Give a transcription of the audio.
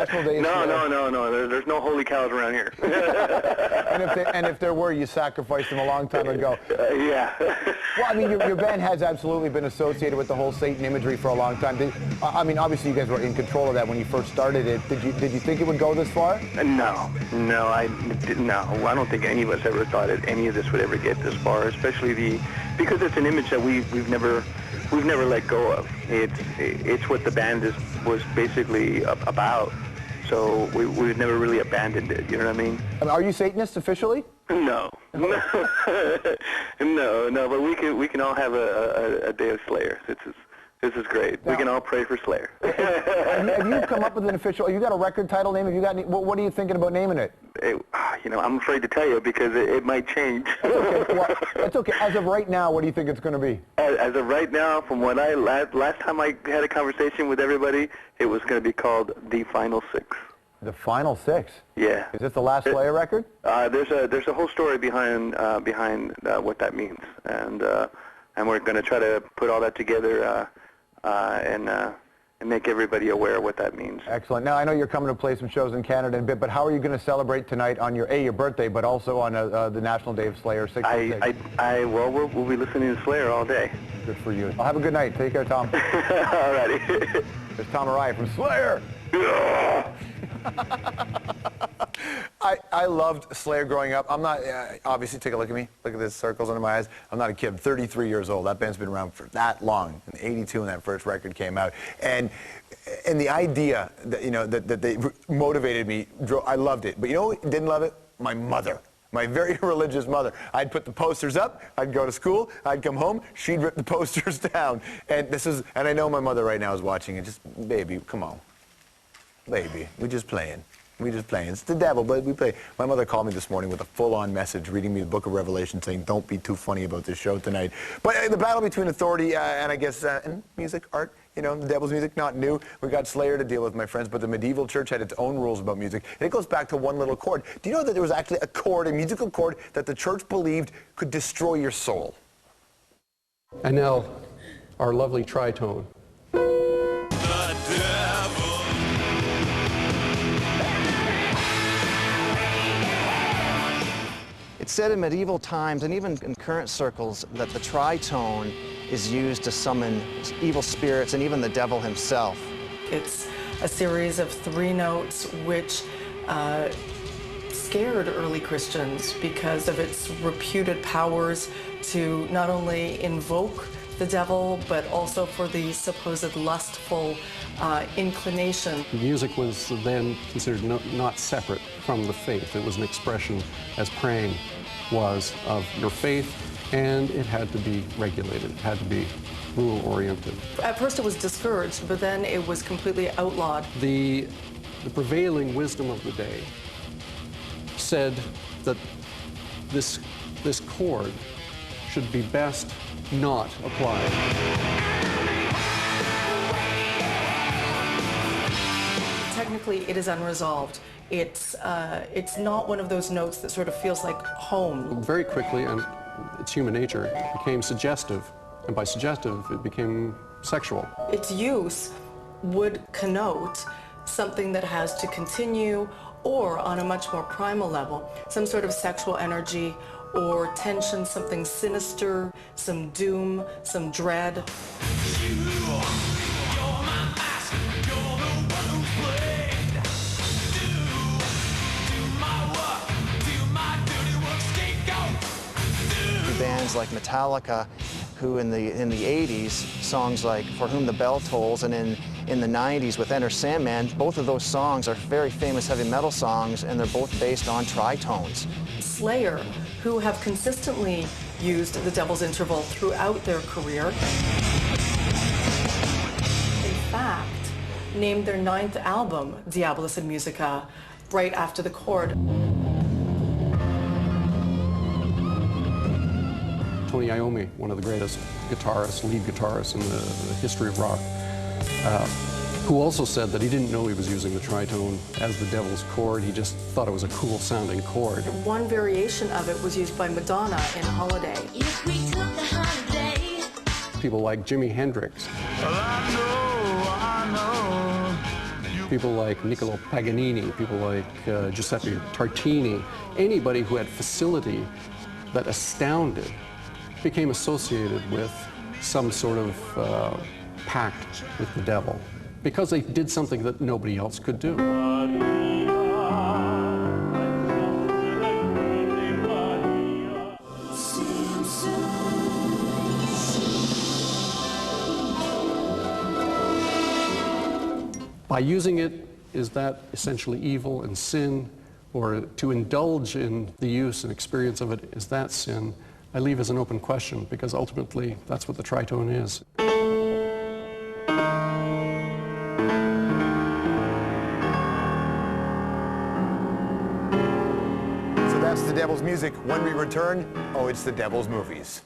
National Day of Slayer? No. There's no holy cows around here. and if there were, you sacrificed them a long time ago. Yeah. Well, I mean, your band has absolutely been associated with the whole Satan imagery for a long time. I mean, obviously you guys were in control of that when you first started it. Did you think it would go this far? No, I don't think any of us ever thought that any of this would ever get this far, especially because it's an image that we've never let go of. It's what the band was basically about. So we've never really abandoned it. You know what I mean? Are you Satanist officially? No. No. But we can all have a day of Slayer. This is great. Now, we can all pray for Slayer. have you come up with an official? You got a record title name? Have you got any, what are you thinking about naming it? I'm afraid to tell you because it might change. That's okay. Well, that's okay. As of right now, what do you think it's going to be? As of right now, from what last time I had a conversation with everybody, it was going to be called The Final Six. The Final Six? Yeah. Is this the last Slayer record? There's a whole story behind what that means, and we're going to try to put all that together and make everybody aware of what that means. Excellent. Now, I know you're coming to play some shows in Canada in a bit, but how are you going to celebrate tonight on your birthday, but also on the National Day of Slayer, 616? We'll be listening to Slayer all day. Good for you. Well, have a good night. Take care, Tom. All righty. There's Tom Araya from Slayer. I loved Slayer growing up. I'm not, obviously, take a look at me. Look at these circles under my eyes. I'm not a kid. I'm 33 years old. That band's been around for that long. In '82 when that first record came out. And the idea that, that they motivated me, I loved it. But you know who didn't love it? My mother. My very religious mother. I'd put the posters up, I'd go to school, I'd come home, she'd rip the posters down. And I know my mother right now is watching it. Just, baby, come on. Baby, we're just playing. It's the devil, but we play. My mother called me this morning with a full-on message, reading me the book of Revelation, saying, don't be too funny about this show tonight. But the battle between authority and I guess and music, art, the devil's music, not new. We got Slayer to deal with, my friends, but the medieval church had its own rules about music. And it goes back to one little chord. Do you know that there was actually a musical chord, that the church believed could destroy your soul? And now, our lovely tritone. It's said in medieval times, and even in current circles, that the tritone is used to summon evil spirits and even the devil himself. It's a series of 3 notes which scared early Christians because of its reputed powers to not only invoke the devil, but also for the supposed lustful inclination. Music was then considered not separate from the faith. It was an expression, as praying was, of your faith, and it had to be regulated. It had to be rule-oriented. At first it was discouraged, but then it was completely outlawed. The prevailing wisdom of the day said that this chord should be best not applied. Technically, it is unresolved. It's not one of those notes that sort of feels like home. Very quickly, and it's human nature, it became suggestive, and by suggestive, it became sexual. Its use would connote something that has to continue, or on a much more primal level, some sort of sexual energy or tension, something sinister, some doom, some dread. Bands like Metallica, who in the 80s, songs like For Whom the Bell Tolls, and in the 90s with Enter Sandman, both of those songs are very famous heavy metal songs, and they're both based on tritones. Slayer, who have consistently used the Devil's Interval throughout their career, in fact, named their 9th album, Diabolus in Musica, right after the chord. Tony Iommi, one of the greatest guitarists, lead guitarists in the history of rock, who also said that he didn't know he was using the tritone as the devil's chord. He just thought it was a cool sounding chord. One variation of it was used by Madonna in Holiday. If we took the holiday. People like Jimi Hendrix. Well, I know people like Niccolo Paganini, people like Giuseppe Tartini, anybody who had facility that astounded became associated with some sort of pact with the devil because they did something that nobody else could do. By using it, is that essentially evil and sin? Or to indulge in the use and experience of it, is that sin? I leave as an open question because ultimately that's what the tritone is. So that's the Devil's music. When we return, oh, it's the Devil's movies.